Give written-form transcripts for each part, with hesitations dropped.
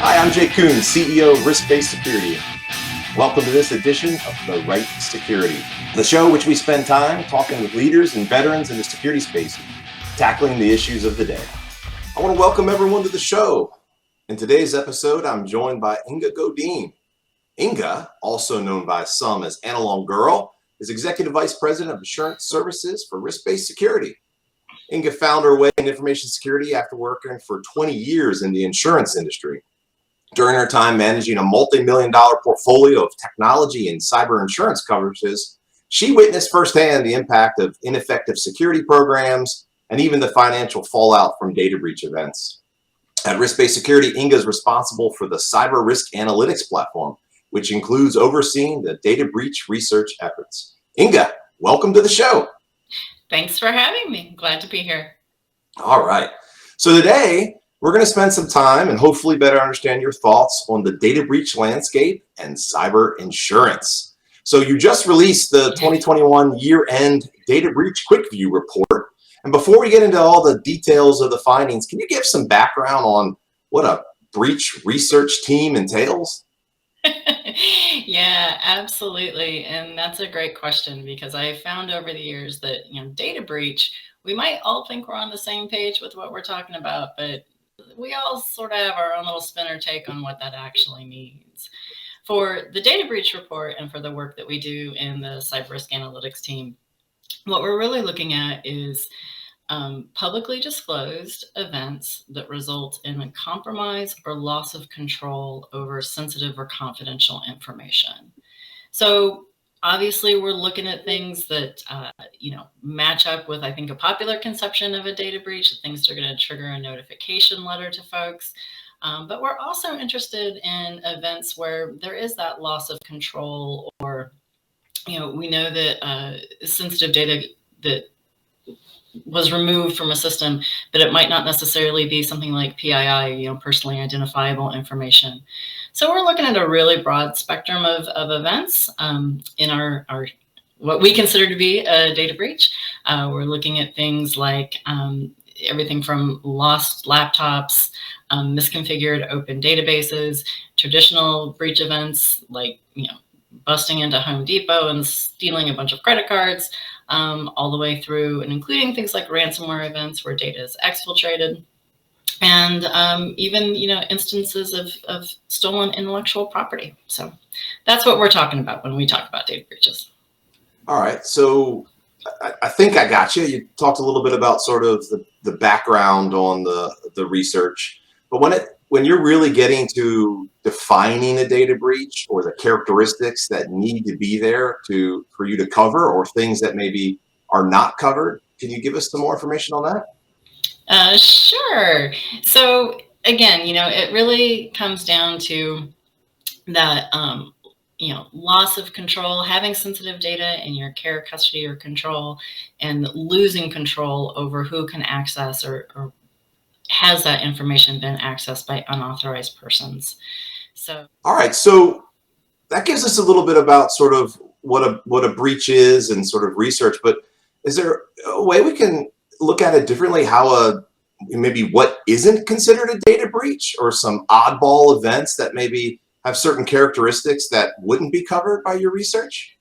Hi, I'm Jake Kouns, CEO of Risk-Based Security. Welcome to this edition of The Right Security, the show which we spend time talking with leaders and veterans in the security space, tackling the issues of the day. I want to welcome everyone to the show. In today's episode, I'm joined by Inga Goddijn. Inga, also known by some as Analog Girl, is Executive Vice President of Assurance Services for Risk-Based Security. Inga found her way in information security after working for 20 years in the insurance industry. During her time managing a multi-million-dollar portfolio of technology and cyber insurance coverages, she witnessed firsthand the impact of ineffective security programs and even the financial fallout from data breach events. At Risk-Based Security, Inga is responsible for the cyber risk analytics platform, which includes overseeing the data breach research efforts. Inga, welcome to the show. Thanks for having me. Glad to be here. All right. So today, we're going to spend some time and hopefully better understand your thoughts on the data breach landscape and cyber insurance. So you just released the 2021 year-end data breach quick view report. And before we get into all the details of the findings, can you give some background on what a breach research team entails? Yeah, absolutely. And that's a great question because I found over the years that, data breach, we might all think we're on the same page with what we're talking about, but we all sort of have our own little spin or take on what that actually means. For the data breach report and for the work that we do in the cyber risk analytics team, what we're really looking at is publicly disclosed events that result in a compromise or loss of control over sensitive or confidential information. So obviously, we're looking at things that, match up with, I think, a popular conception of a data breach, the things that are going to trigger a notification letter to folks. But we're also interested in events where there is that loss of control or, we know that sensitive data that was removed from a system, but it might not necessarily be something like PII, personally identifiable information. So we're looking at a really broad spectrum of events in our what we consider to be a data breach. We're looking at things like everything from lost laptops, misconfigured open databases, traditional breach events like busting into Home Depot and stealing a bunch of credit cards, all the way through and including things like ransomware events where data is exfiltrated, and even instances of stolen intellectual property. So that's what we're talking about when we talk about data breaches. All right. So I think I got you. You talked a little bit about sort of the background on the research, but when you're really getting to defining a data breach or the characteristics that need to be there for you to cover or things that maybe are not covered, can you give us some more information on that? Sure. So again, it really comes down to that, loss of control, having sensitive data in your care, custody, or control, and losing control over who can access or has that information been accessed by unauthorized persons. So, all right. So that gives us a little bit about sort of what a breach is and sort of research, but is there a way we can look at it differently, how maybe what isn't considered a data breach or some oddball events that maybe have certain characteristics that wouldn't be covered by your research?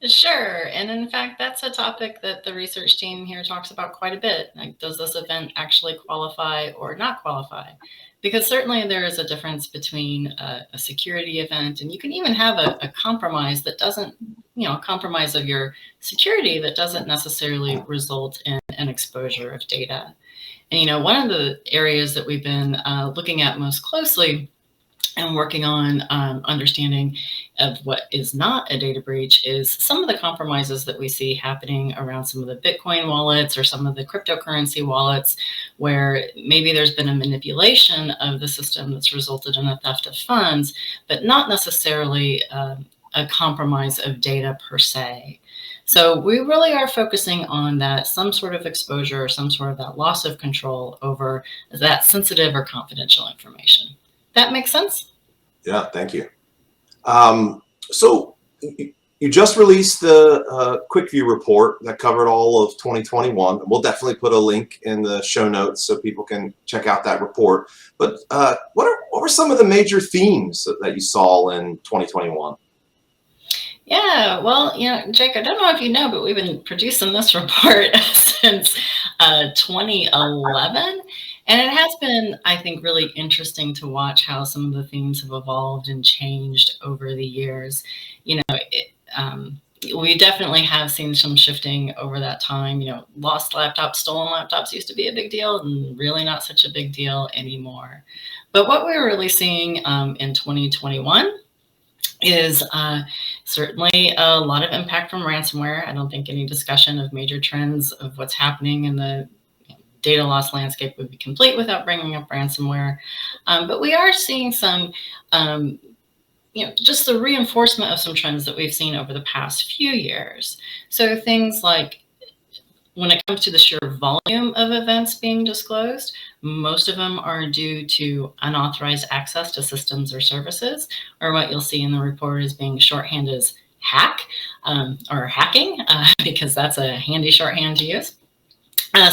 Sure. And in fact, that's a topic that the research team here talks about quite a bit. Like, does this event actually qualify or not qualify? Because certainly there is a difference between a security event, and you can even have a compromise that doesn't, a compromise of your security that doesn't necessarily result in an exposure of data. And, one of the areas that we've been looking at most closely and working on understanding of what is not a data breach is some of the compromises that we see happening around some of the Bitcoin wallets or some of the cryptocurrency wallets, where maybe there's been a manipulation of the system that's resulted in a theft of funds, but not necessarily a compromise of data per se. So we really are focusing on that some sort of exposure or some sort of that loss of control over that sensitive or confidential information. That makes sense? Yeah, thank you. So You just released the quick view report that covered all of 2021. We'll definitely put a link in the show notes so people can check out that report. But what were some of the major themes that you saw in 2021? Yeah, well, Jake, I don't know if you know, but we've been producing this report since 2011. And it has been, I think, really interesting to watch how some of the themes have evolved and changed over the years. We definitely have seen some shifting over that time. Lost laptops, stolen laptops used to be a big deal, and really not such a big deal anymore. But what we're really seeing in 2021 is certainly a lot of impact from ransomware. I don't think any discussion of major trends of what's happening in the data loss landscape would be complete without bringing up ransomware. But we are seeing some, just the reinforcement of some trends that we've seen over the past few years. So things like, when it comes to the sheer volume of events being disclosed, most of them are due to unauthorized access to systems or services, or what you'll see in the report is being shorthanded as hack or hacking, because that's a handy shorthand to use.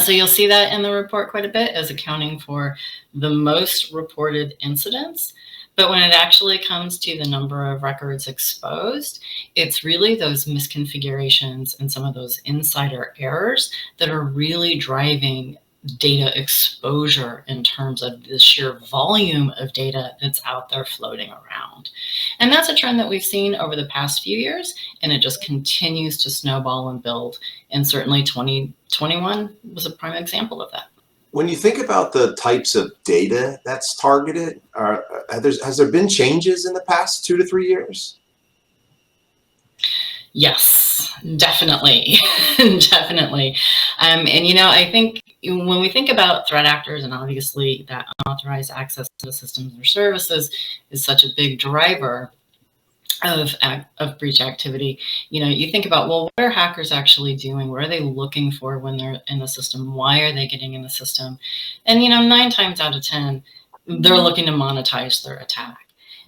So you'll see that in the report quite a bit as accounting for the most reported incidents. But when it actually comes to the number of records exposed, it's really those misconfigurations and some of those insider errors that are really driving data exposure in terms of the sheer volume of data that's out there floating around. And that's a trend that we've seen over the past few years, and it just continues to snowball and build. And certainly 2021 was a prime example of that. When you think about the types of data that's targeted, has there been changes in the past 2 to 3 years? Yes, definitely. Definitely. And I think when we think about threat actors, and obviously that unauthorized access to systems or services is such a big driver of breach activity, you think about, well, what are hackers actually doing? What are they looking for when they're in the system? Why are they getting in the system? And 9 times out of 10, they're looking to monetize their attack.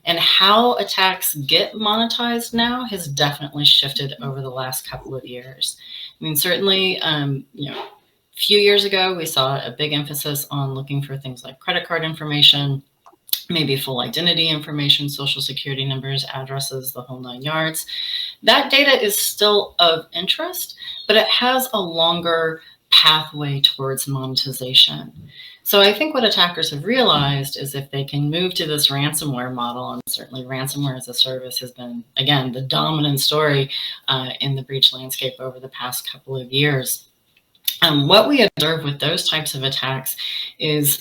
And how attacks get monetized now has definitely shifted over the last couple of years. I mean, certainly, a few years ago, we saw a big emphasis on looking for things like credit card information, maybe full identity information, social security numbers, addresses, the whole 9 yards. That data is still of interest, but it has a longer pathway towards monetization. So I think what attackers have realized is if they can move to this ransomware model, and certainly ransomware as a service has been, again, the dominant story in the breach landscape over the past couple of years. What we observe with those types of attacks is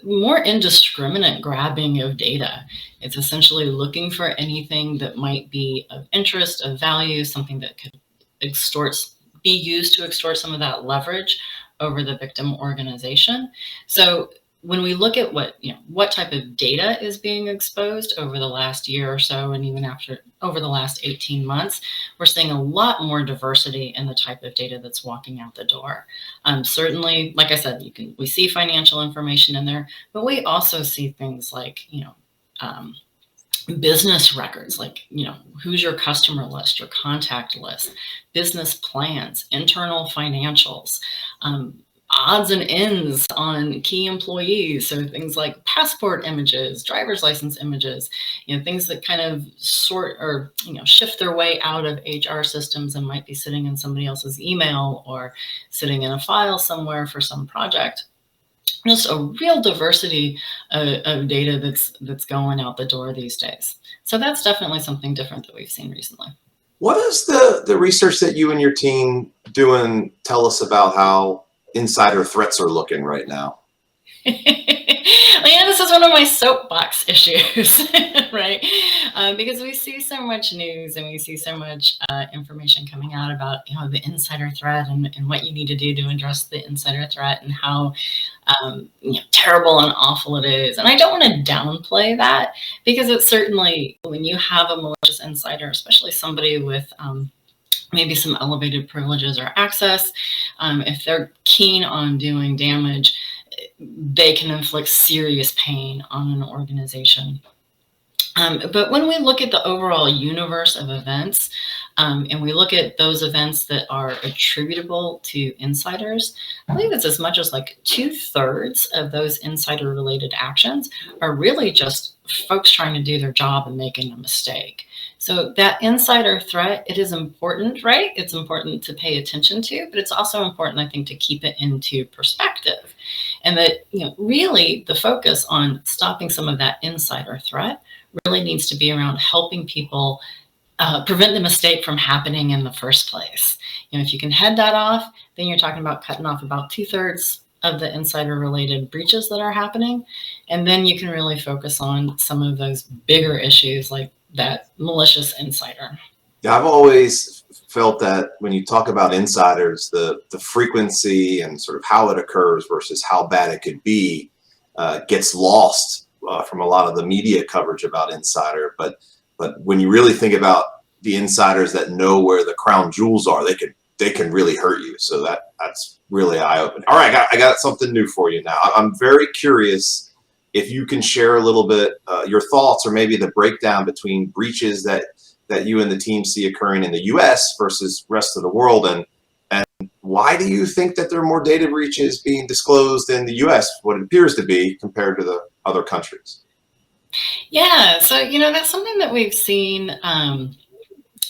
more indiscriminate grabbing of data. It's essentially looking for anything that might be of interest, of value, something that could be used to extort some of that leverage over the victim organization. So when we look at what type of data is being exposed over the last year or so, and even over the last 18 months, we're seeing a lot more diversity in the type of data that's walking out the door. Certainly, like I said, we see financial information in there, but we also see things like, business records, like, who's your customer list, your contact list, business plans, internal financials, odds and ends on key employees. So things like passport images, driver's license images, things that kind of shift their way out of HR systems and might be sitting in somebody else's email or sitting in a file somewhere for some project. Just a real diversity of data that's going out the door these days. So that's definitely something different that we've seen recently. What does the research that you and your team doing tell us about how insider threats are looking right now? Well, this is one of my soapbox issues, right? Because we see so much news and we see so much information coming out about the insider threat and what you need to do to address the insider threat and how terrible and awful it is. And I don't want to downplay that, because it's certainly, when you have a malicious insider, especially somebody with maybe some elevated privileges or access, if they're keen on doing damage, they can inflict serious pain on an organization. But when we look at the overall universe of events, and we look at those events that are attributable to insiders, I believe it's as much as like 2/3 of those insider related actions are really just folks trying to do their job and making a mistake. So that insider threat, it is important, right? It's important to pay attention to, but it's also important, I think, to keep it into perspective. And that, really the focus on stopping some of that insider threat really needs to be around helping people prevent the mistake from happening in the first place. If you can head that off, then you're talking about cutting off about 2/3 of the insider related breaches that are happening. And then you can really focus on some of those bigger issues like that malicious insider. Yeah, I've always felt that when you talk about insiders, the frequency and sort of how it occurs versus how bad it could be gets lost from a lot of the media coverage about insider. But when you really think about the insiders that know where the crown jewels are, they can really hurt you. So that's really eye-opening. All right, I got something new for you now. I'm very curious if you can share a little bit your thoughts or maybe the breakdown between breaches that you and the team see occurring in the US versus rest of the world, and why do you think that there are more data breaches being disclosed in the US, what it appears to be, compared to the other countries? Yeah, so that's something that we've seen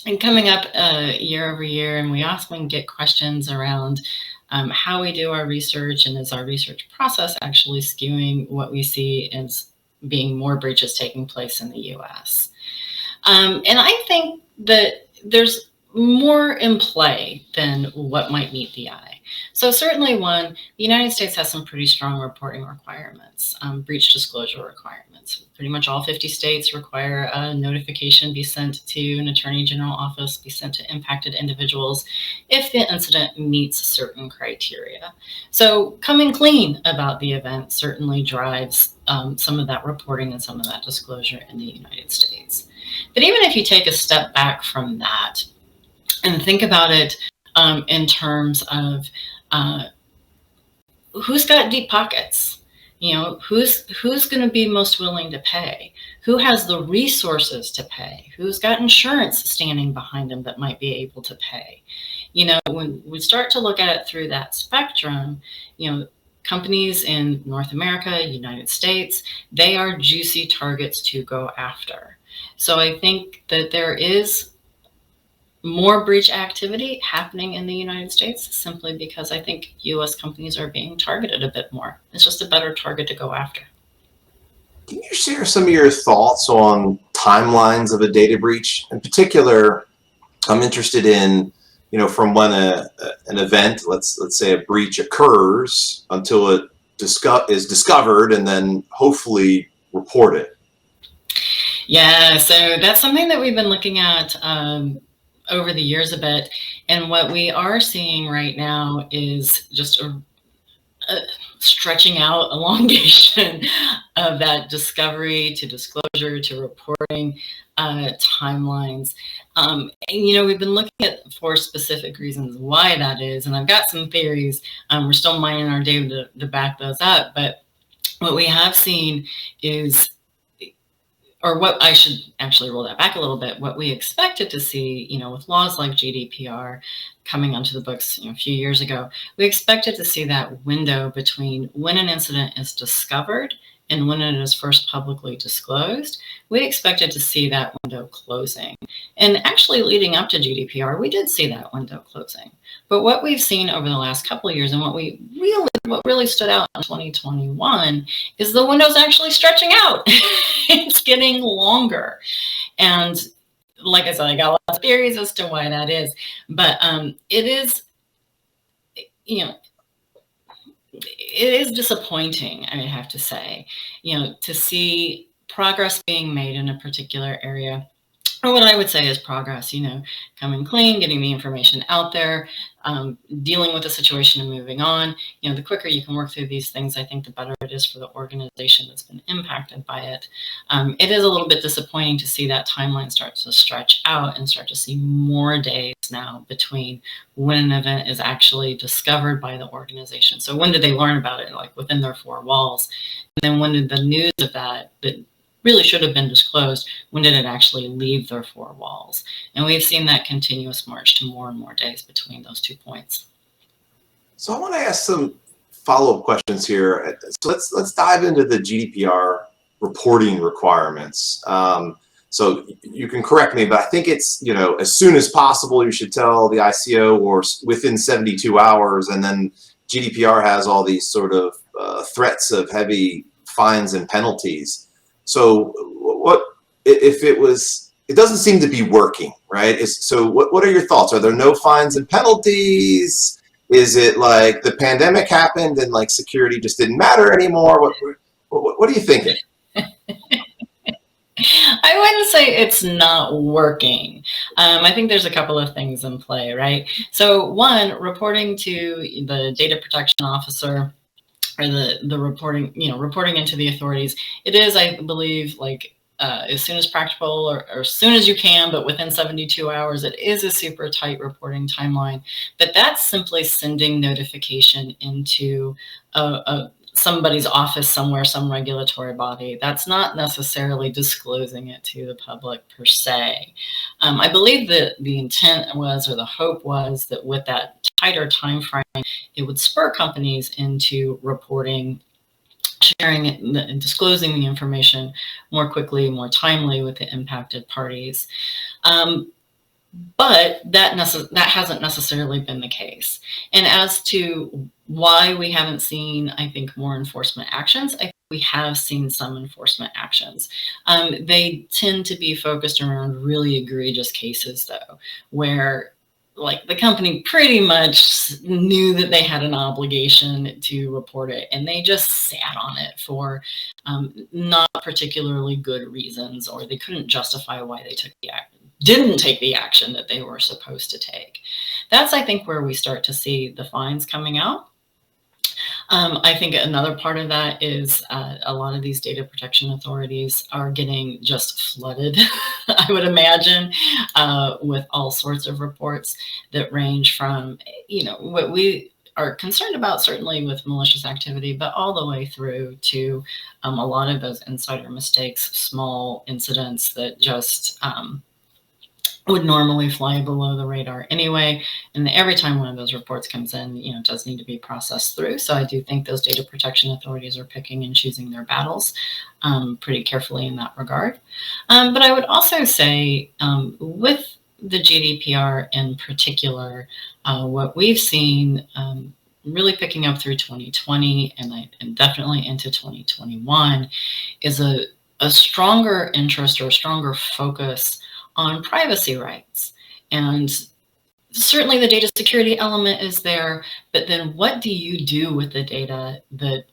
and coming up year over year, and we often get questions around how we do our research, and is our research process actually skewing what we see as being more breaches taking place in the US. And I think that there's more in play than what might meet the eye. So certainly one, the United States has some pretty strong reporting requirements, breach disclosure requirements. Pretty much all 50 states require a notification be sent to an attorney general office, be sent to impacted individuals if the incident meets certain criteria. So coming clean about the event certainly drives some of that reporting and some of that disclosure in the United States. But even if you take a step back from that and think about it in terms of who's got deep pockets, who's going to be most willing to pay, who has the resources to pay, who's got insurance standing behind them that might be able to pay. When we start to look at it through that spectrum, companies in North America, United States, they are juicy targets to go after. So I think that there is more breach activity happening in the United States simply because I think US companies are being targeted a bit more. It's just a better target to go after. Can you share some of your thoughts on timelines of a data breach? In particular, I'm interested in, from when an event, let's say a breach occurs until it is discovered and then hopefully reported. Yeah, so that's something that we've been looking at over the years a bit. And what we are seeing right now is just a stretching out elongation of that discovery to disclosure to reporting timelines. And, we've been looking at for specific reasons why that is. And I've got some theories. We're still mining our data to back those up. But what we have seen is, or what I should actually roll that back a little bit, what we expected to see, with laws like GDPR coming onto the books a few years ago, we expected to see that window between when an incident is discovered and when it is first publicly disclosed. We expected to see that window closing. And actually leading up to GDPR, we did see that window closing. But what we've seen over the last couple of years, and what really stood out in 2021, is the window's actually stretching out. It's getting longer. And like I said, I got lots of theories as to why that is. But it is, it is disappointing, I have to say, to see progress being made in a particular area. Or what I would say is progress, coming clean, getting the information out there, dealing with the situation and moving on. The quicker you can work through these things, I think the better it is for the organization that's been impacted by it. It is a little bit disappointing to see that timeline start to stretch out and start to see more days now between when an event is actually discovered by the organization. So when did they learn about it, like within their four walls? And then when did the news of that really should have been disclosed, when did it actually leave their four walls? And we've seen that continuous march to more and more days between those 2 points. So I want to ask some follow-up questions here. So let's dive into the GDPR reporting requirements. So you can correct me, but I think it's, as soon as possible, you should tell the ICO, or within 72 hours. And then GDPR has all these sort of threats of heavy fines and penalties. So what if it doesn't seem to be working, right? So what are your thoughts? Are there no fines and penalties? Is it like the pandemic happened and like security just didn't matter anymore? What are you thinking? I wouldn't say it's not working. I think there's a couple of things in play, right? So one, reporting to the data protection officer, or the reporting into the authorities, it is, I believe, like as soon as practical, or as soon as you can, but within 72 hours. It is a super tight reporting timeline, but that's simply sending notification into somebody's office somewhere, some regulatory body. That's not necessarily disclosing it to the public per se. I believe that the intent was, or the hope was, that with that tighter time frame, it would spur companies into reporting, sharing it, and disclosing the information more quickly, more timely with the impacted parties. But that hasn't necessarily been the case. And as to why we haven't seen, I think, more enforcement actions, I think we have seen some enforcement actions. They tend to be focused around really egregious cases, though, where like the company pretty much knew that they had an obligation to report it, and they just sat on it for not particularly good reasons, or they couldn't justify why they didn't take the action that they were supposed to take. That's, I think, where we start to see the fines coming out. I think another part of that is a lot of these data protection authorities are getting just flooded, I would imagine, with all sorts of reports that range from, what we are concerned about, certainly with malicious activity, but all the way through to a lot of those insider mistakes, small incidents that just would normally fly below the radar anyway. And every time one of those reports comes in, it does need to be processed through. So I do think those data protection authorities are picking and choosing their battles pretty carefully in that regard. But I would also say with the GDPR in particular, what we've seen really picking up through 2020 and definitely into 2021 is a stronger interest, or a stronger focus on privacy rights. And certainly the data security element is there, but then what do you do with the data that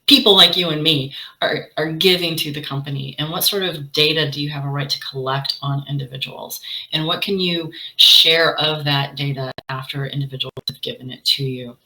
people like you and me are giving to the company? And what sort of data do you have a right to collect on individuals? And what can you share of that data after individuals have given it to you?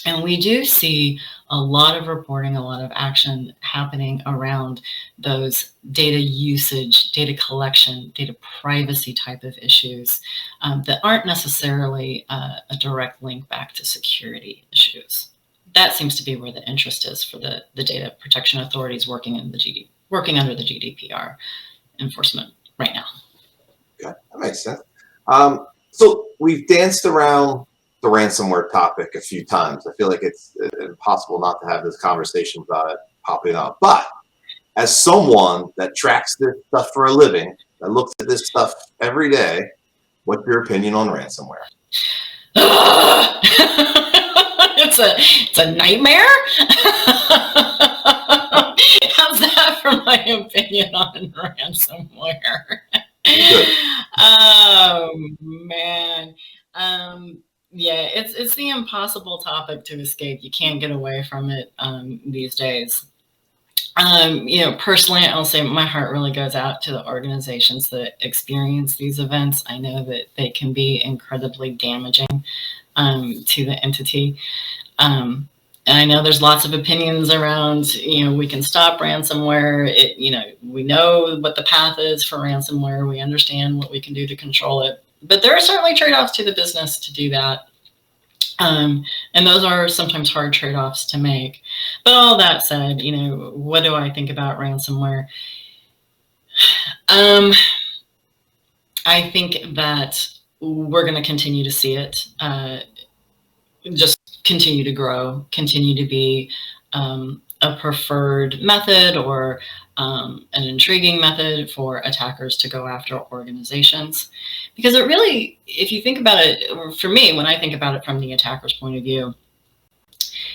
And we do see a lot of reporting, a lot of action happening around those data usage, data collection, data privacy type of issues that aren't necessarily a direct link back to security issues. That seems to be where the interest is for the data protection authorities working under the GDPR enforcement right now. Okay, that makes sense. So we've danced around the ransomware topic a few times. I feel like it's impossible not to have this conversation without it popping up. But as someone that tracks this stuff for a living, that looks at this stuff every day, what's your opinion on ransomware? It's a nightmare. How's that for my opinion on ransomware? Good. Oh man. Yeah, it's the impossible topic to escape. You can't get away from it these days. Personally, I'll say my heart really goes out to the organizations that experience these events. I know that they can be incredibly damaging to the entity. And I know there's lots of opinions around, we can stop ransomware. We know what the path is for ransomware. We understand what we can do to control it. But there are certainly trade-offs to the business to do that. And those are sometimes hard trade-offs to make. But all that said, what do I think about ransomware? I think that we're going to continue to see it just continue to grow, continue to be a preferred method or an intriguing method for attackers to go after organizations. Because it really, if you think about it, or for me, when I think about it from the attacker's point of view,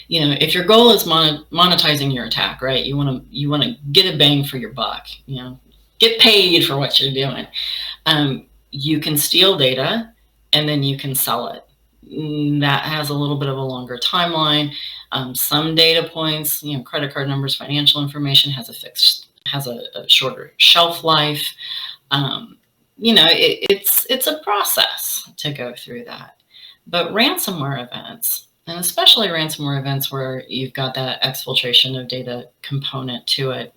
if your goal is monetizing your attack, right? You want to get a bang for your buck, get paid for what you're doing. You can steal data and then you can sell it. That has a little bit of a longer timeline. Some data points, credit card numbers, financial information has a shorter shelf life. It's a process to go through that. But ransomware events, and especially ransomware events where you've got that exfiltration of data component to it,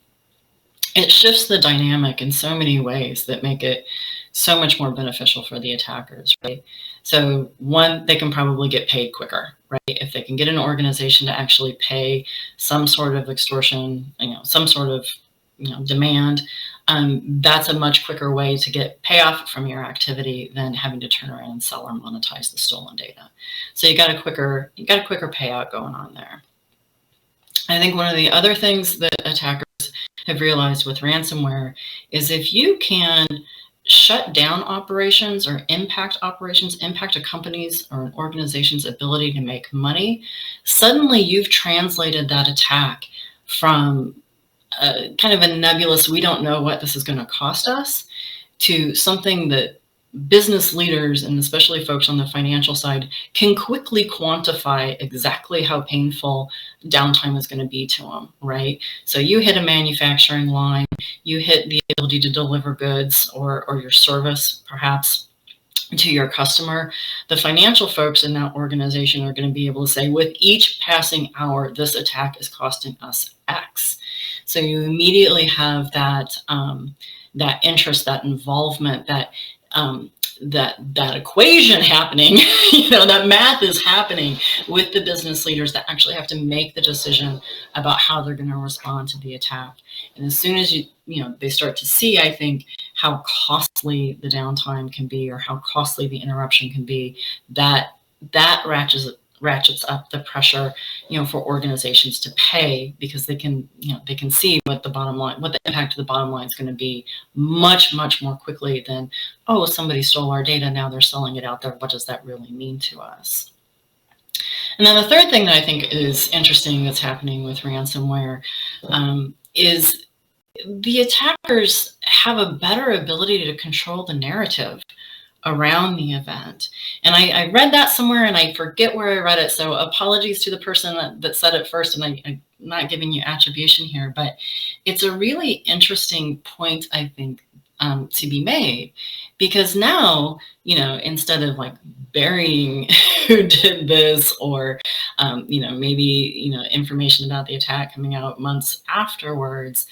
it shifts the dynamic in so many ways that make it so much more beneficial for the attackers, right? So one, they can probably get paid quicker, right? If they can get an organization to actually pay some sort of extortion, some sort of demand, that's a much quicker way to get payoff from your activity than having to turn around and sell or monetize the stolen data. So you got a quicker payout going on there. I think one of the other things that attackers have realized with ransomware is if you can shut down operations or impact a company's or an organization's ability to make money, suddenly you've translated that attack from kind of a nebulous, we don't know what this is going to cost us, to something that business leaders, and especially folks on the financial side, can quickly quantify exactly how painful downtime is going to be to them, right? So you hit a manufacturing line, you hit the ability to deliver goods or your service, perhaps, to your customer. The financial folks in that organization are going to be able to say, with each passing hour, this attack is costing us X. So you immediately have that that interest, that involvement, that equation happening, that math is happening with the business leaders that actually have to make the decision about how they're going to respond to the attack. And as soon as they start to see, I think, how costly the downtime can be or how costly the interruption can be, that ratchets up the pressure, for organizations to pay, because they can see what the impact of the bottom line is going to be much, much more quickly than, oh, somebody stole our data, now they're selling it out there. What does that really mean to us? And then the third thing that I think is interesting that's happening with ransomware is the attackers have a better ability to control the narrative around the event. And I read that somewhere and I forget where I read it. So apologies to the person that said it first, and I'm not giving you attribution here, but it's a really interesting point, I think, to be made, because now, instead of like burying who did this or, maybe, information about the attack coming out months afterwards,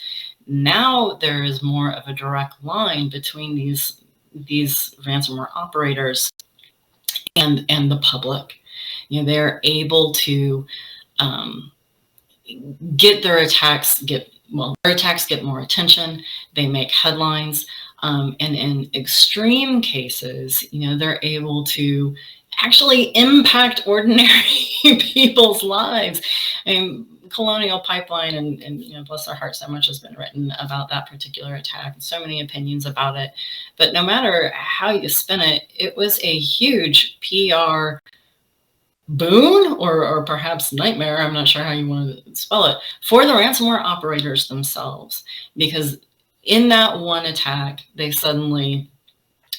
now there is more of a direct line between these ransomware operators and the public. They're able to their attacks get more attention. They make headlines, and in extreme cases, they're able to actually impact ordinary people's lives. Colonial Pipeline and bless their hearts, so much has been written about that particular attack and so many opinions about it. But no matter how you spin it, it was a huge PR boon or perhaps nightmare, I'm not sure how you want to spell it, for the ransomware operators themselves. Because in that one attack, they suddenly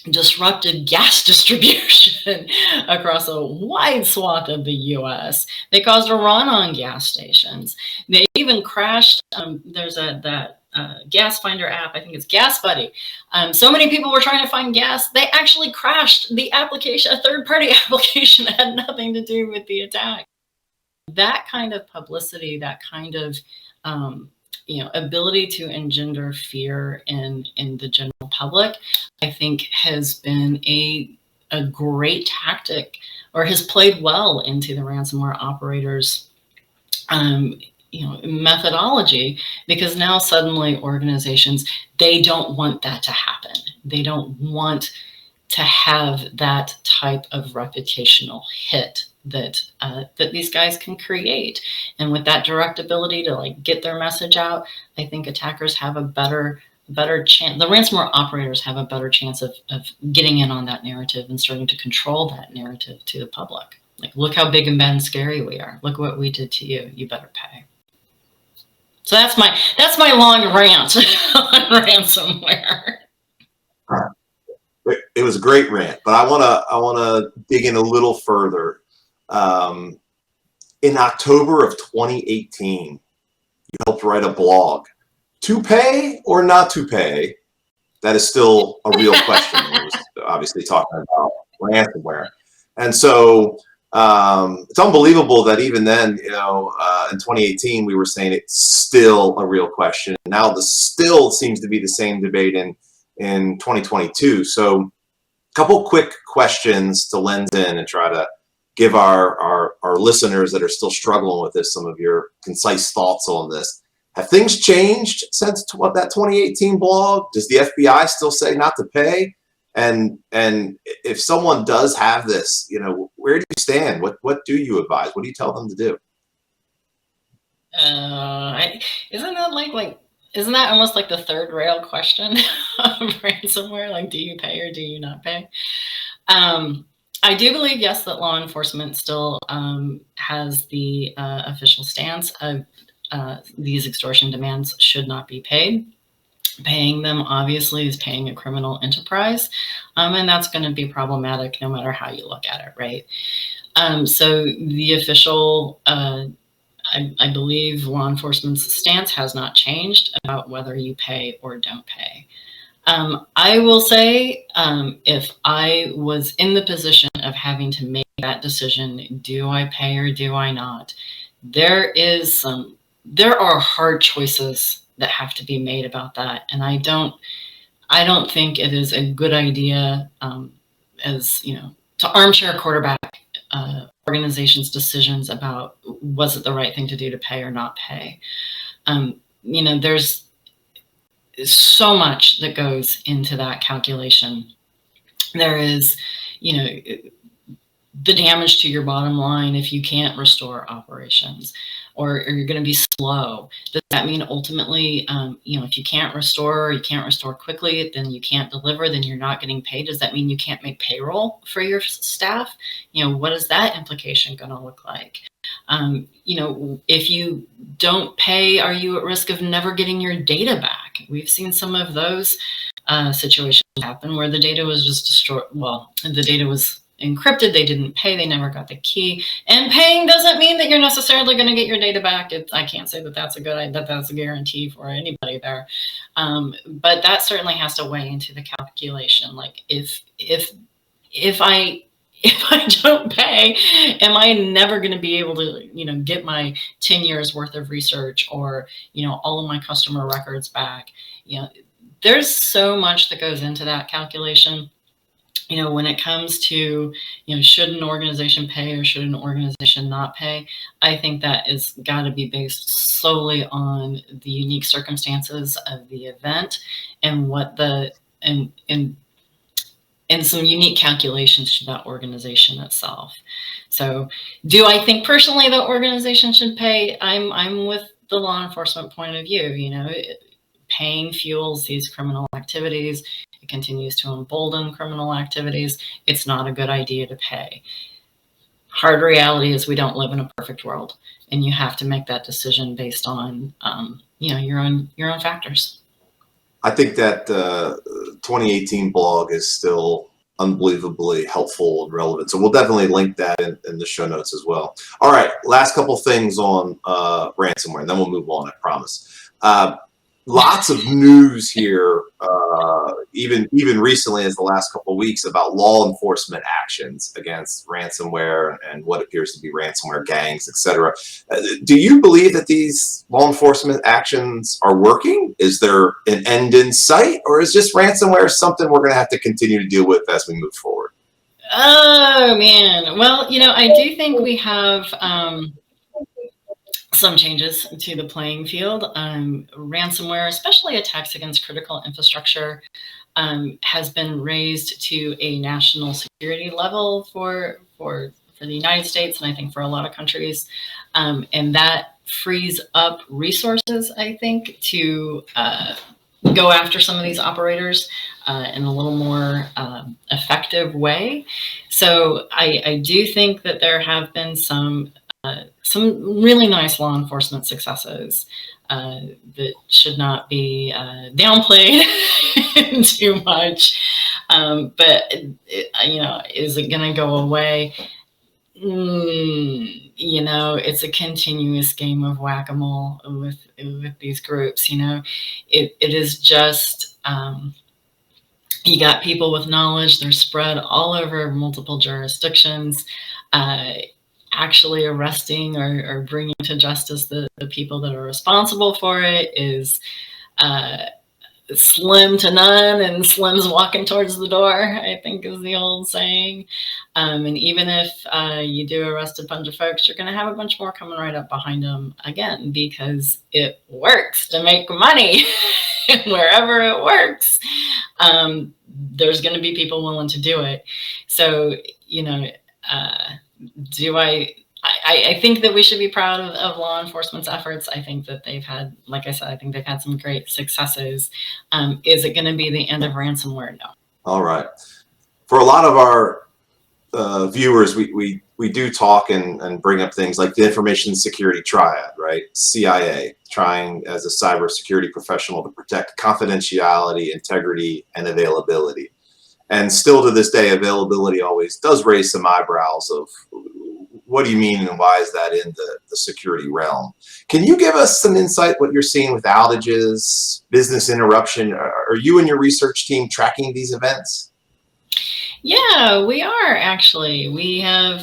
disrupted gas distribution across a wide swath of the US. They caused a run on gas stations. They even crashed, there's that gas finder app, I think it's Gas Buddy. So many people were trying to find gas, they actually crashed the application, a third-party application that had nothing to do with the attack. That kind of publicity, that kind of ability to engender fear in the general public, I think has been a a great tactic, or has played well into the ransomware operators methodology, because now suddenly organizations, they don't want that to happen. They don't want to have that type of reputational hit that that these guys can create. And with that direct ability to like get their message out, I think attackers have a better chance. The ransomware operators have a better chance of getting in on that narrative and starting to control that narrative to the public. Like, look how big and bad and scary we are. Look what we did to you. You better pay. So that's my long rant on ransomware. It was a great rant, but I wanna dig in a little further. In October of 2018, you helped write a blog. To pay or not to pay? That is still a real question. It was obviously talking about ransomware, and so it's unbelievable that even then, in 2018, we were saying it's still a real question. Now the still seems to be the same debate in 2022. So a couple quick questions to lens in and try to give our listeners that are still struggling with this some of your concise thoughts on this. Have things changed since that 2018 blog? Does the FBI still say not to pay? And if someone does have this, where do you stand? What do you advise? What do you tell them to do? Isn't that almost like the third rail question of ransomware? Like, do you pay or do you not pay? I do believe, yes, that law enforcement still has the official stance of these extortion demands should not be paid. Paying them, obviously, is paying a criminal enterprise, and that's going to be problematic no matter how you look at it, right? So the official, I believe law enforcement's stance has not changed about whether you pay or don't pay. I will say, if I was in the position of having to make that decision, do I pay or do I not? There are hard choices that have to be made about that, and I don't think it is a good idea, to armchair quarterback organizations' decisions about was it the right thing to do to pay or not pay. There's so much that goes into that calculation. There is, the damage to your bottom line if you can't restore operations, or you're going to be slow. Does that mean ultimately, if you can't restore, or you can't restore quickly, then you can't deliver, then you're not getting paid? Does that mean you can't make payroll for your staff? What is that implication going to look like? If you don't pay, are you at risk of never getting your data back? We've seen some of those situations happen where the data was just destroyed. Well, the data was encrypted, they didn't pay, they never got the key. And paying doesn't mean that you're necessarily going to get your data back. I can't say that that's a guarantee for anybody there. But that certainly has to weigh into the calculation. Like, if I don't pay, am I never going to be able to, get my 10 years worth of research or, all of my customer records back? There's so much that goes into that calculation. When it comes to, should an organization pay or should an organization not pay? I think that is got to be based solely on the unique circumstances of the event and and some unique calculations to that organization itself. So do I think personally that organization should pay? I'm with the law enforcement point of view. Paying fuels these criminal activities. It continues to embolden criminal activities. It's not a good idea to pay. Hard reality is we don't live in a perfect world, and you have to make that decision based on your own factors. I think that 2018 blog is still unbelievably helpful and relevant. So we'll definitely link that in the show notes as well. All right, last couple things on ransomware, and then we'll move on, I promise. Lots of news here, even recently as the last couple of weeks, about law enforcement actions against ransomware and what appears to be ransomware gangs, etc. Do you believe that these law enforcement actions are working? Is there an end in sight, or is just ransomware something we're going to have to continue to deal with as we move forward? Oh man. Well, I do think we have some changes to the playing field. Ransomware, especially attacks against critical infrastructure, has been raised to a national security level for the United States, and I think for a lot of countries, and that frees up resources, I think, to go after some of these operators in a little more effective way. So I do think that there have been some really nice law enforcement successes that should not be downplayed too much. But is it going to go away? It's a continuous game of whack-a-mole with these groups. It is just you got people with knowledge. They're spread all over multiple jurisdictions. Actually arresting or bringing to justice the people that are responsible for it is slim to none, and slim's walking towards the door, I think is the old saying. And even if you do arrest a bunch of folks, you're going to have a bunch more coming right up behind them again, because it works to make money. Wherever it works, there's going to be people willing to do it. So, I think that we should be proud of law enforcement's efforts. I think that they've had, like I said, I think they've had some great successes. Is it going to be the end of ransomware? No. All right. For a lot of our viewers, we do talk and bring up things like the information security triad, right? CIA, trying as a cybersecurity professional to protect confidentiality, integrity, and availability. And still to this day, availability always does raise some eyebrows of what do you mean and why is that in the security realm? Can you give us some insight what you're seeing with outages, business interruption? Are you and your research team tracking these events? Yeah, we are actually. We have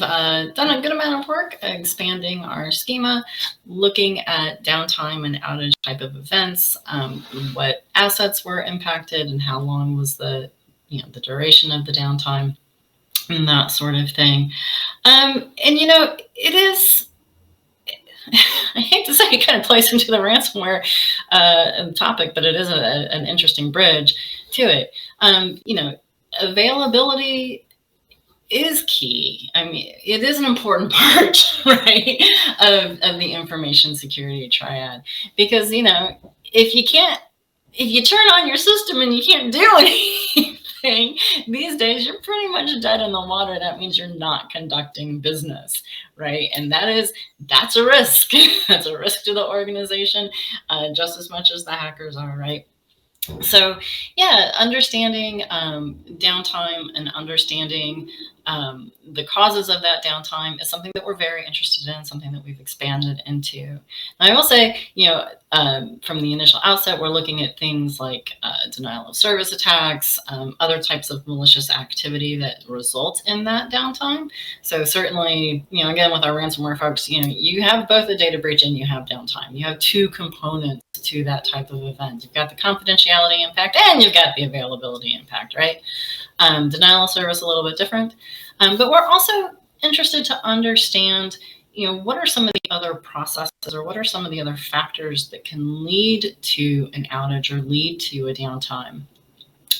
done a good amount of work expanding our schema, looking at downtime and outage type of events, what assets were impacted, and how long was the duration of the downtime, and that sort of thing. And it is, I hate to say it kind of plays into the ransomware topic, but it is an interesting bridge to it. Availability is key. I mean, it is an important part, right, of the information security triad, because if you turn on your system and you can't do anything these days, you're pretty much dead in the water. That means you're not conducting business, right? And that's a risk. That's a risk to the organization, just as much as the hackers are, right? So yeah, understanding downtime and understanding the causes of that downtime is something that we're very interested in, something that we've expanded into. And I will say, from the initial outset, we're looking at things like denial of service attacks, other types of malicious activity that result in that downtime. So certainly, again, with our ransomware folks, you have both a data breach and you have downtime. You have two components to that type of event. You've got the confidentiality impact and you've got the availability impact, right? Denial of service a little bit different. But we're also interested to understand, what are some of the other processes or what are some of the other factors that can lead to an outage or lead to a downtime.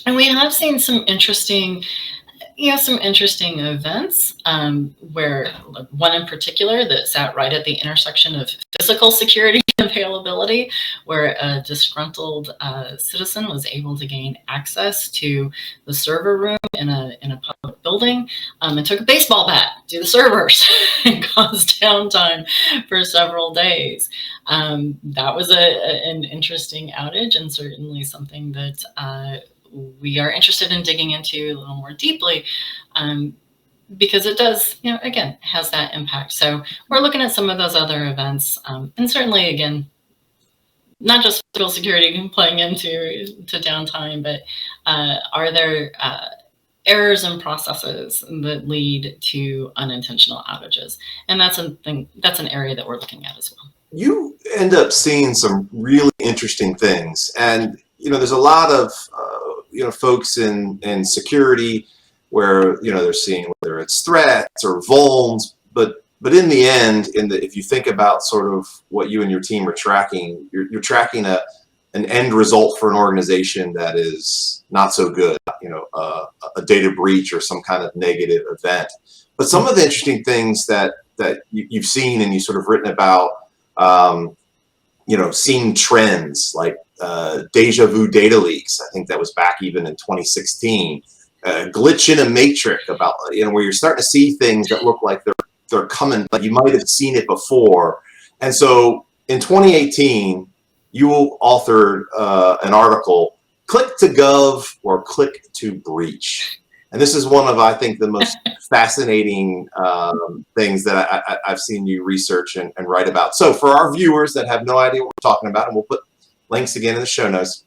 And we have seen some interesting events where one in particular that sat right at the intersection of physical security and availability, where a disgruntled citizen was able to gain access to the server room in a public building and took a baseball bat to the servers and caused downtime for several days. That was an interesting outage, and certainly something that we are interested in digging into a little more deeply, because it does, again, has that impact. So we're looking at some of those other events, and certainly, again, not just physical security playing into downtime, but are there errors in processes that lead to unintentional outages? And that's an area that we're looking at as well. You end up seeing some really interesting things, and there's a lot of folks in security where, they're seeing whether it's threats or vulns, but in the end, if you think about sort of what you and your team are tracking, you're tracking an end result for an organization that is not so good, a data breach or some kind of negative event. But some of the interesting things that you've seen and you sort of written about, seeing trends like deja vu data leaks. I think that was back even in 2016. Glitch in a matrix about, where you're starting to see things that look like they're coming, like you might have seen it before. And so in 2018, you authored an article, Click to Gov or Click to Breach. And this is one of, I think, the most fascinating things that I've seen you research and write about. So for our viewers that have no idea what we're talking about, and we'll put links again in the show notes,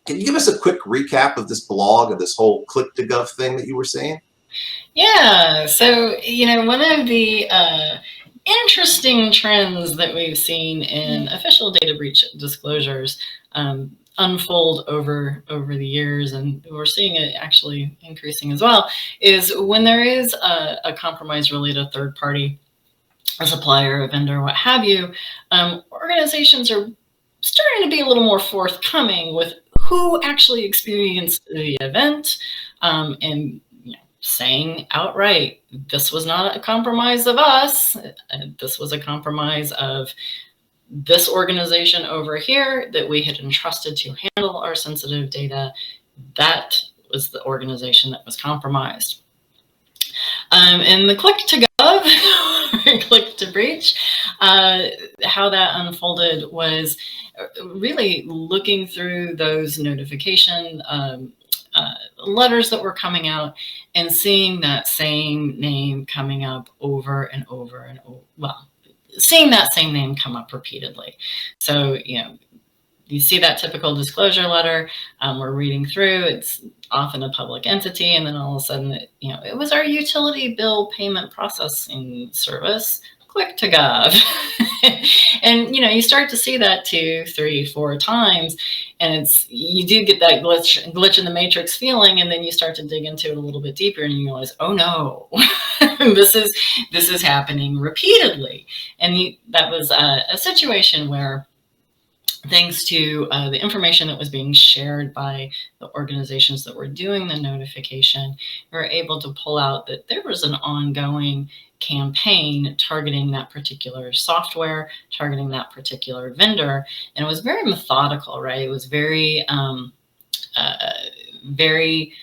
can you give us a quick recap of this blog, of this whole Click to Gov thing that you were saying? Yeah, so, one of the interesting trends that we've seen in official data breach disclosures unfold over the years, and we're seeing it actually increasing as well, is when there is a compromise related to third party, a supplier, a vendor, what have you, organizations are starting to be a little more forthcoming with who actually experienced the event, and saying outright, this was not a compromise of us, this was a compromise of this organization over here that we had entrusted to handle our sensitive data. That was the organization that was compromised. And the click to gov, click to breach, how that unfolded was really looking through those notification letters that were coming out and seeing that same name coming up over and over and over. Well, seeing that same name come up repeatedly. So, you see that typical disclosure letter, we're reading through, it's often a public entity, and then all of a sudden, it was our utility bill payment processing service, Click to Gov. And, you start to see that 2, 3, 4 times, and you do get that glitch in the matrix feeling, and then you start to dig into it a little bit deeper, and you realize, oh no, this is happening repeatedly. And that was a situation where, thanks to the information that was being shared by the organizations that were doing the notification, we were able to pull out that there was an ongoing campaign targeting that particular software, targeting that particular vendor. And it was very methodical, right? It was very, very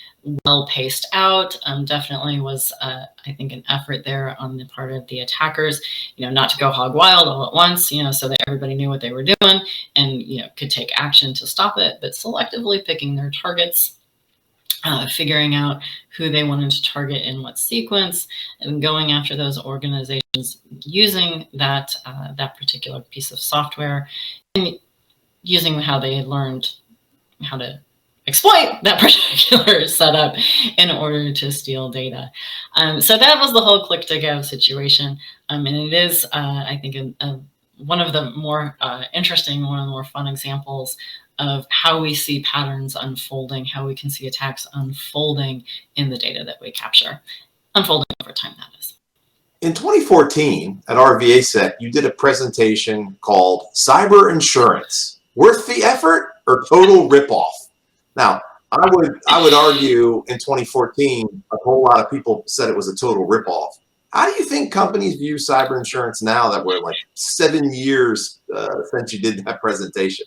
well paced out. Definitely was, I think, an effort there on the part of the attackers, not to go hog wild all at once, so that everybody knew what they were doing and, could take action to stop it, but selectively picking their targets, figuring out who they wanted to target in what sequence, and going after those organizations using that particular piece of software, and using how they had learned how to exploit that particular setup in order to steal data. So that was the whole Click to Gov situation. And it is, I think, one of the more interesting, one of the more fun examples of how we see patterns unfolding, how we can see attacks unfolding in the data that we capture, unfolding over time, that is. In 2014 at RVASec, you did a presentation called Cyber Insurance, Worth the Effort or Total Ripoff? Now, I would argue in 2014, a whole lot of people said it was a total ripoff. How do you think companies view cyber insurance now that we're like 7 years since you did that presentation?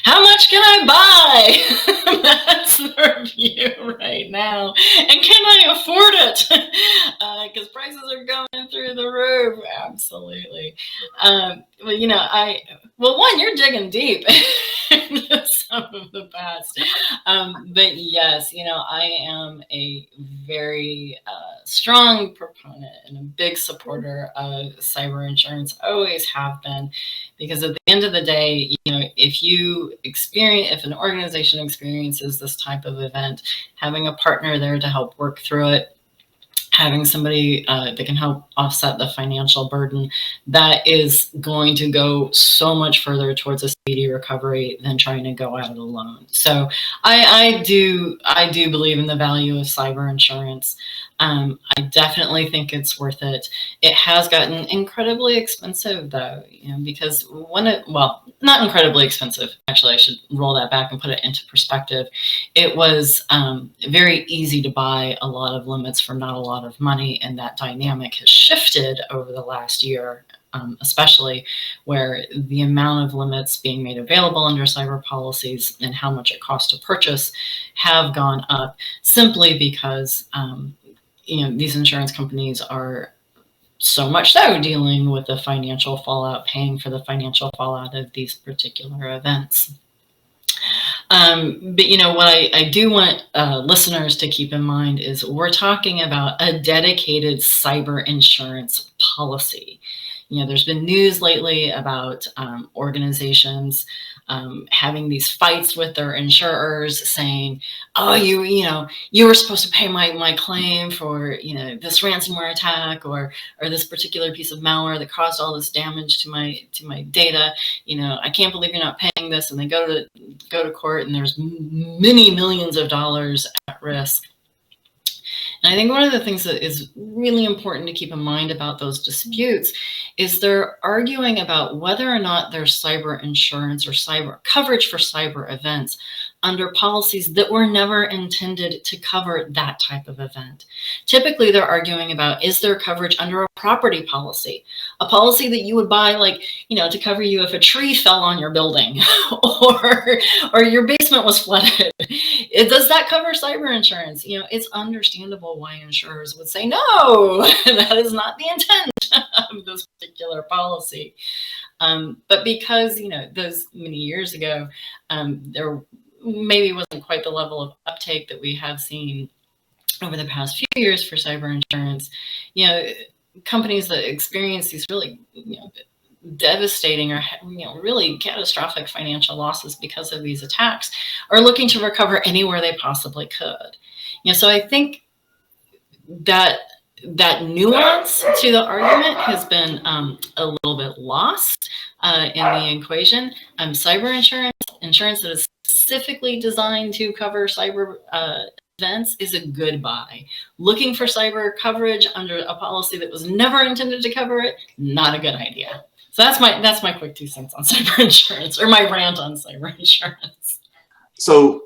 How much can I buy? That's the review right now. And can I afford it? Because prices are going through the roof. Absolutely. Well, one, you're digging deep into some of the past. But yes, I am a very strong proponent and a big supporter of cyber insurance, always have been, because at the end of the day, if an organization experiences this type of event, having a partner there to help work through it, having somebody that can help offset the financial burden, that is going to go so much further towards a speedy recovery than trying to go out alone. So I do believe in the value of cyber insurance. I definitely think it's worth it. It has gotten incredibly expensive though, because well, not incredibly expensive. Actually, I should roll that back and put it into perspective. It was very easy to buy a lot of limits for not a lot of money, and that dynamic has shifted over the last year, especially where the amount of limits being made available under cyber policies and how much it costs to purchase have gone up, simply because these insurance companies are so much so dealing with the financial fallout, paying for the financial fallout of these particular events. But what I do want listeners to keep in mind is we're talking about a dedicated cyber insurance policy. There's been news lately about organizations having these fights with their insurers, saying, "Oh, you were supposed to pay my claim for this ransomware attack or this particular piece of malware that caused all this damage to my data. I can't believe you're not paying this." And they go to court, and there's many millions of dollars at risk. And I think one of the things that is really important to keep in mind about those disputes is they're arguing about whether or not there's cyber insurance or cyber coverage for cyber events under policies that were never intended to cover that type of event. Typically, they're arguing about, is there coverage under a property policy, a policy that you would buy, to cover you if a tree fell on your building or your basement was flooded. Does that cover cyber insurance? It's understandable why insurers would say, no, that is not the intent of this particular policy. But because, those many years ago, there maybe wasn't quite the level of uptake that we have seen over the past few years for cyber insurance, companies that experience these really, devastating or really catastrophic financial losses because of these attacks are looking to recover anywhere they possibly could. So I think that nuance to the argument has been a little bit lost in the equation. Cyber insurance that is specifically designed to cover cyber events is a good buy. Looking for cyber coverage under a policy that was never intended to cover it, not a good idea. So that's my quick 2 cents on cyber insurance, or my rant on cyber insurance. So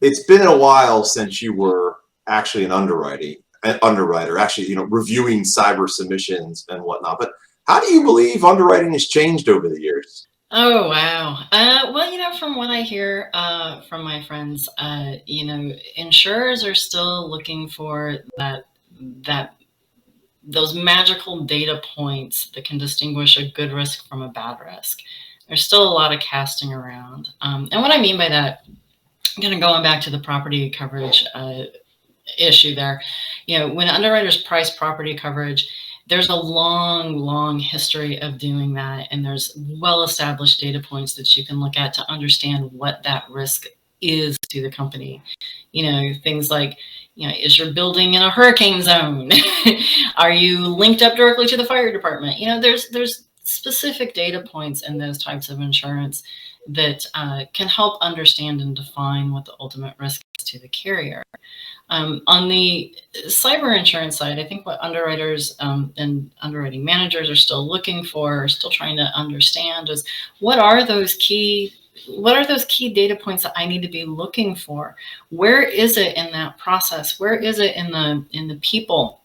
it's been a while since you were actually an underwriter, actually, reviewing cyber submissions and whatnot. But how do you believe underwriting has changed over the years? Oh, wow. Well, from what I hear from my friends, insurers are still looking for those magical data points that can distinguish a good risk from a bad risk. There's still a lot of casting around. And what I mean by that, going back to the property coverage issue there, when underwriters price property coverage, there's a long history of doing that. And there's well-established data points that you can look at to understand what that risk is to the company. Things like, is your building in a hurricane zone? Are you linked up directly to the fire department? There's specific data points in those types of insurance that can help understand and define what the ultimate risk is to the carrier. On the cyber insurance side, I think what underwriters and underwriting managers are still looking for, are still trying to understand, is what are those key data points that I need to be looking for? Where is it in that process? Where is it in the people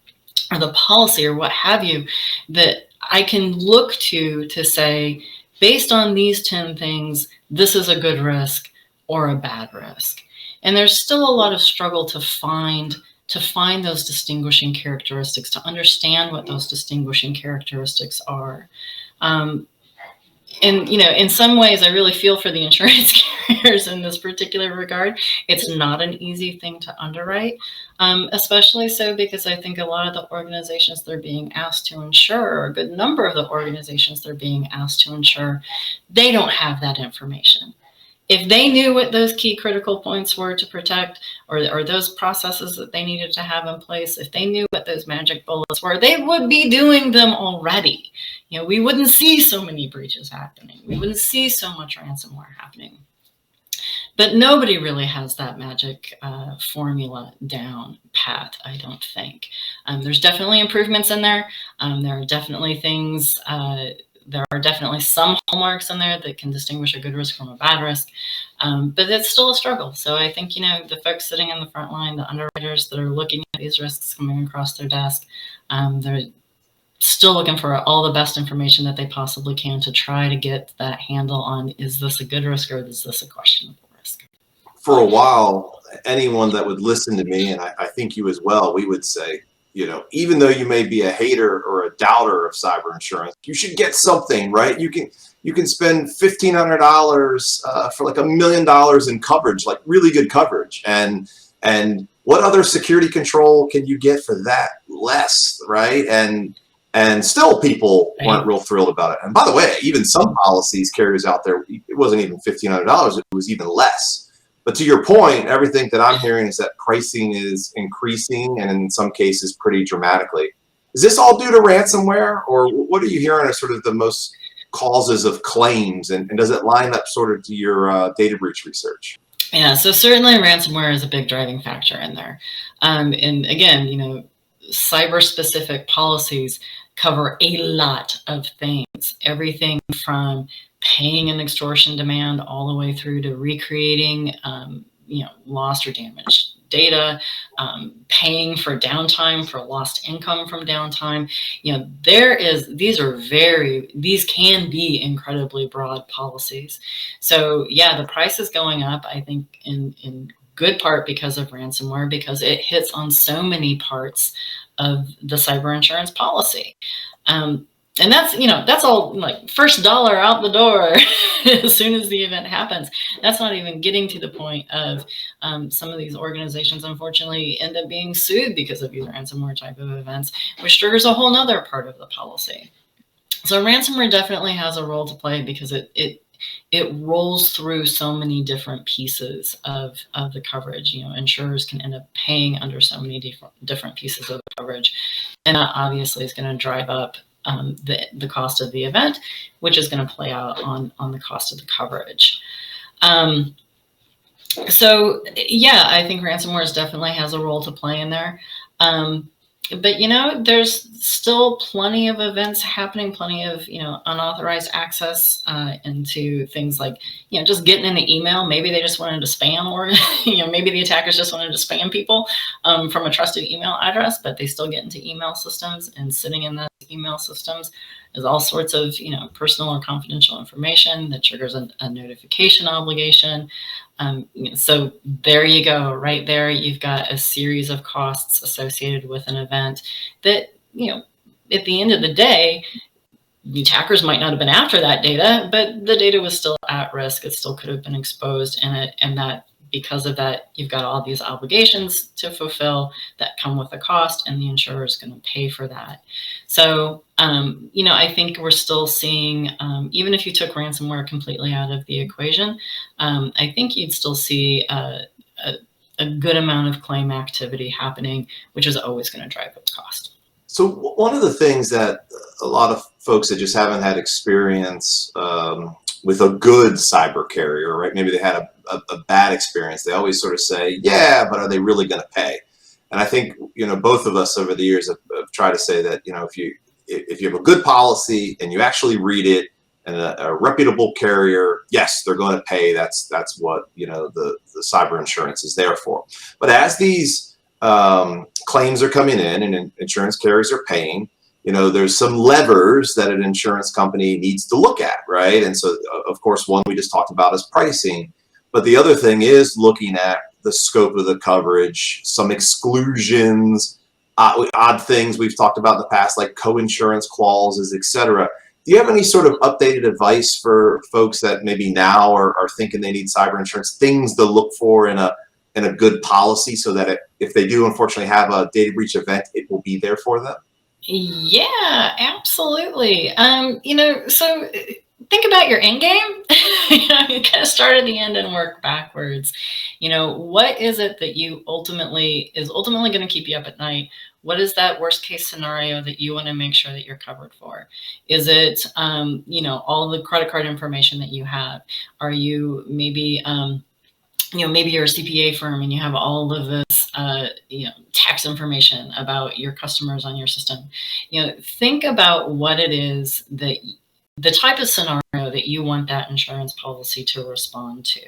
or the policy or what have you that I can look to say, based on these 10 things, this is a good risk or a bad risk? And there's still a lot of struggle to find those distinguishing characteristics, to understand what those distinguishing characteristics are. And, in some ways, I really feel for the insurance carriers in this particular regard. It's not an easy thing to underwrite, especially so because I think a lot of the organizations they're being asked to insure, or a good number of the organizations they're being asked to insure, they don't have that information. if they knew what those key critical points were to protect, or those processes that they needed to have in place, if they knew what those magic bullets were, they would be doing them already. We wouldn't see so many breaches happening. We wouldn't see so much ransomware happening. But nobody really has that magic formula down pat, I don't think. There's definitely improvements in there. There are definitely things, there are definitely some hallmarks in there that can distinguish a good risk from a bad risk, but it's still a struggle. So I think, the folks sitting in the front line, the underwriters that are looking at these risks coming across their desk, they're still looking for all the best information that they possibly can to try to get that handle on, is this a good risk or is this a questionable risk? For a while, anyone that would listen to me, and I think you as well, we would say, even though you may be a hater or a doubter of cyber insurance, you should get something, right? You can spend $1,500 for like $1 million in coverage, like really good coverage. And what other security control can you get for that less, right? And still people weren't real thrilled about it. And by the way, even some policies, carriers out there, it wasn't even $1,500, it was even less. But to your point, everything that I'm hearing is that pricing is increasing, and in some cases pretty dramatically. Is this all due to ransomware, or what are you hearing are sort of the most causes of claims, and does it line up sort of to your data breach research? Yeah, so certainly ransomware is a big driving factor in there. And again, cyber-specific policies cover a lot of things, everything from paying an extortion demand all the way through to recreating, lost or damaged data, paying for downtime, for lost income from downtime. These can be incredibly broad policies. So yeah, the price is going up, I think, in good part because of ransomware, because it hits on so many parts of the cyber insurance policy. And that's all like first dollar out the door as soon as the event happens. That's not even getting to the point of some of these organizations, unfortunately, end up being sued because of these ransomware type of events, which triggers a whole nother part of the policy. So ransomware definitely has a role to play because it rolls through so many different pieces of the coverage. Insurers can end up paying under so many different pieces of the coverage, and that obviously is going to drive up the cost of the event, which is going to play out on the cost of the coverage. So yeah, I think ransomware definitely has a role to play in there. But there's still plenty of events happening, plenty of unauthorized access into things like just getting in the email. Maybe they just wanted to spam, or maybe the attackers just wanted to spam people from a trusted email address, but they still get into email systems, and sitting in those email systems is all sorts of personal or confidential information that triggers a notification obligation. So there you go, right there. You've got a series of costs associated with an event that, at the end of the day, the attackers might not have been after that data, but the data was still at risk. It still could have been exposed, and that because of that, you've got all these obligations to fulfill that come with a cost, and the insurer is going to pay for that. So, I think we're still seeing, even if you took ransomware completely out of the equation, I think you'd still see a good amount of claim activity happening, which is always going to drive up cost. So one of the things that a lot of folks that just haven't had experience with a good cyber carrier, right? Maybe they had a bad experience. They always sort of say, yeah, but are they really going to pay? And I think, both of us over the years have tried to say that, if you have a good policy and you actually read it, and a reputable carrier, yes, they're going to pay. That's what, the cyber insurance is there for. But as these claims are coming in and insurance carriers are paying, there's some levers that an insurance company needs to look at, right? And so, of course, one we just talked about is pricing. But the other thing is looking at the scope of the coverage, some exclusions, odd things we've talked about in the past, like co-insurance clauses, et cetera. Do you have any sort of updated advice for folks that maybe now are thinking they need cyber insurance, things to look for in a good policy, so that if they do unfortunately have a data breach event, it will be there for them? Yeah, absolutely. So think about your end game. You kind of start at the end and work backwards. What is it that is ultimately going to keep you up at night? What is that worst case scenario that you want to make sure that you're covered for? Is it, all the credit card information that you have? Are you maybe, maybe you're a CPA firm and you have all of this, tax information about your customers on your system. Think about what it is that the type of scenario that you want that insurance policy to respond to.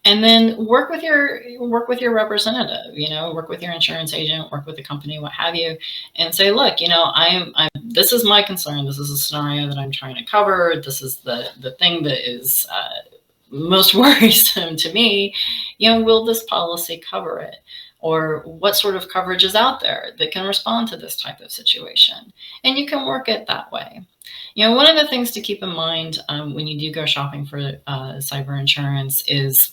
And then work with your representative, work with your insurance agent, work with the company, what have you, and say, look, this is my concern. This is a scenario that I'm trying to cover. This is the thing that is most worrisome to me. Will this policy cover it? Or what sort of coverage is out there that can respond to this type of situation? And you can work it that way. One of the things to keep in mind when you do go shopping for cyber insurance is,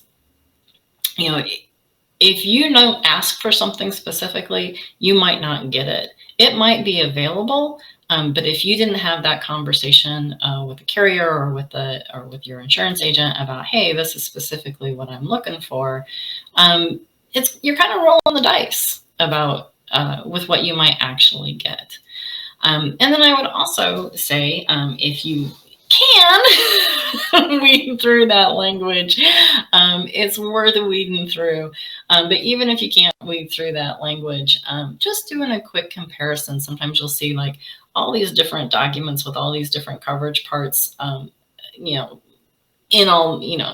if you don't ask for something specifically, you might not get it. It might be available, but if you didn't have that conversation with the carrier or with your insurance agent about, hey, this is specifically what I'm looking for, you're kind of rolling the dice about with what you might actually get. And then I would also say, if you can weed through that language, it's worth weeding through. But even if you can't weed through that language, just doing a quick comparison. Sometimes you'll see like all these different documents with all these different coverage parts,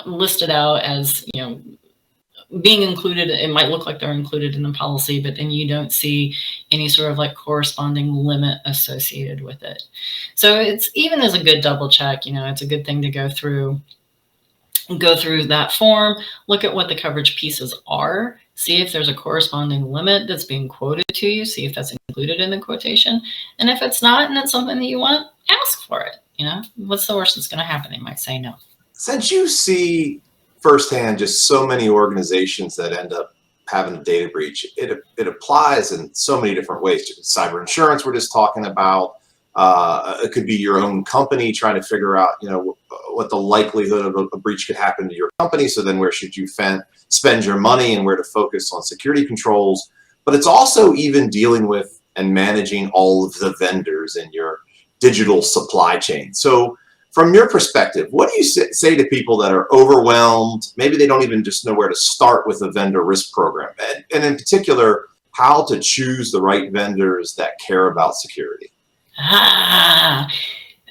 listed out as, being included. It might look like they're included in the policy, but then you don't see any sort of like corresponding limit associated with it. So it's, even as a good double check, it's a good thing to go through that form, look at what the coverage pieces are, see if there's a corresponding limit that's being quoted to you, see if that's included in the quotation. And if it's not, and it's something that you want, ask for it. What's the worst that's going to happen? They might say no. Since you see firsthand just so many organizations that end up having a data breach, it applies in so many different ways. Cyber insurance we're just talking about. It could be your own company trying to figure out, what the likelihood of a breach could happen to your company. So then where should you spend your money and where to focus on security controls. But it's also even dealing with and managing all of the vendors in your digital supply chain. So from your perspective, what do you say to people that are overwhelmed? Maybe they don't even just know where to start with a vendor risk program. And in particular, how to choose the right vendors that care about security.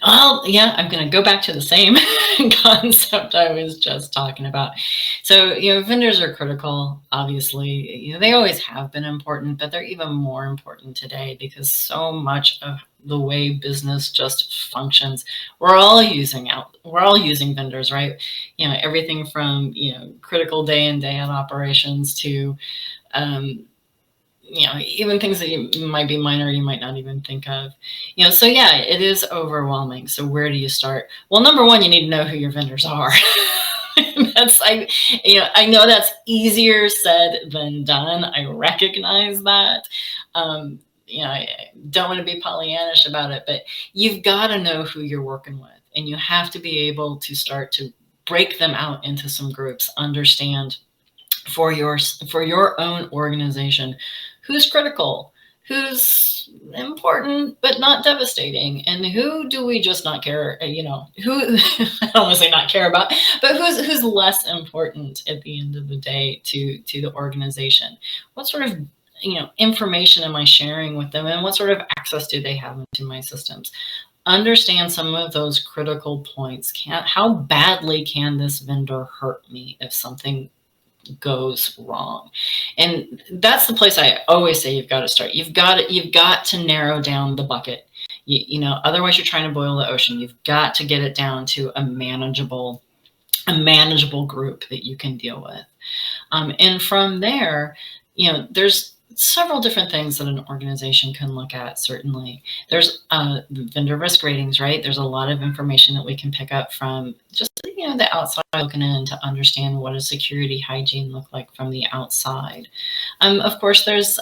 Well, yeah, I'm going to go back to the same concept I was just talking about. So, vendors are critical, obviously. They always have been important, but they're even more important today because so much of the way business just functions, we're all using vendors, right? Everything from, critical day in, day out operations to, even things that might be minor, you might not even think of, so yeah, it is overwhelming. So where do you start? Well, number one, you need to know who your vendors are. I know that's easier said than done. I recognize that. I don't want to be Pollyannish about it, but you've got to know who you're working with, and you have to be able to start to break them out into some groups, understand for your own organization who's critical, who's important but not devastating, and who do we just not care, who I don't want to say not care about, but who's less important at the end of the day to the organization. What sort of information am I sharing with them, and what sort of access do they have into my systems? Understand some of those critical points. How badly can this vendor hurt me if something goes wrong? And that's the place I always say you've got to start. You've got to narrow down the bucket. Otherwise you're trying to boil the ocean. You've got to get it down to a manageable group that you can deal with. And from there, there's several different things that an organization can look at. Certainly there's vendor risk ratings, right? There's a lot of information that we can pick up from just the outside looking in to understand what does security hygiene look like from the outside. Of course, there's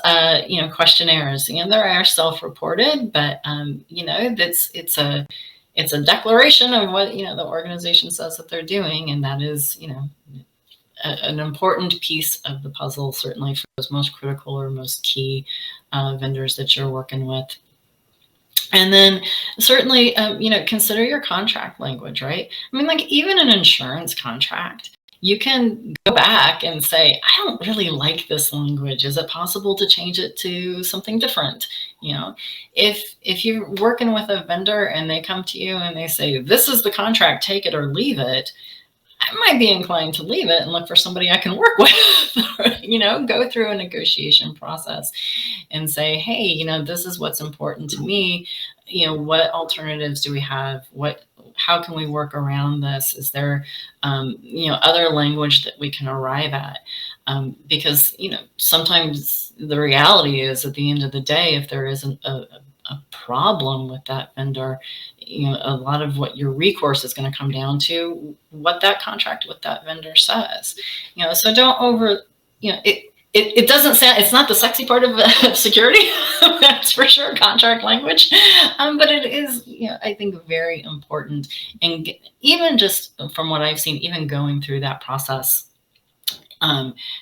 questionnaires. There are self-reported, but it's it's a declaration of what, the organization says that they're doing. And that is, an important piece of the puzzle, certainly for those most critical or most key vendors that you're working with. And then certainly, consider your contract language, right? I mean, like even an insurance contract, you can go back and say, I don't really like this language. Is it possible to change it to something different? If you're working with a vendor and they come to you and they say, this is the contract, take it or leave it, I might be inclined to leave it and look for somebody I can work with, go through a negotiation process and say, hey, this is what's important to me. What alternatives do we have? How can we work around this? Is there, other language that we can arrive at? Because, sometimes the reality is at the end of the day, if there isn't a problem with that vendor, a lot of what your recourse is going to come down to what that contract with that vendor says. So don't it doesn't sound, it's not the sexy part of security, that's for sure, contract language, but it is, I think very important. And even just from what I've seen, even going through that process,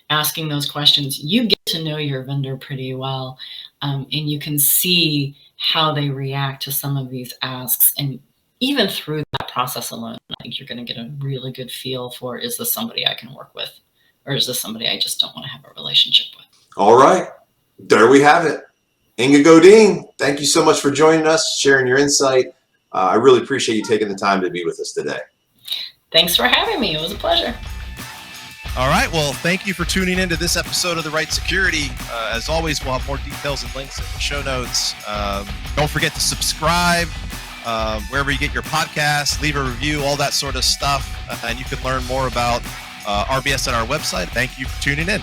asking those questions, you get to know your vendor pretty well, and you can see how they react to some of these asks. And even through that process alone, I think you're going to get a really good feel for, is this somebody I can work with? Or is this somebody I just don't want to have a relationship with? All right. There we have it. Inga Goddijn, thank you so much for joining us, sharing your insight. I really appreciate you taking the time to be with us today. Thanks for having me. It was a pleasure. All right. Well, thank you for tuning into this episode of The Right Security. As always, we'll have more details and links in the show notes. Don't forget to subscribe wherever you get your podcasts, leave a review, all that sort of stuff. And you can learn more about RBS on our website. Thank you for tuning in.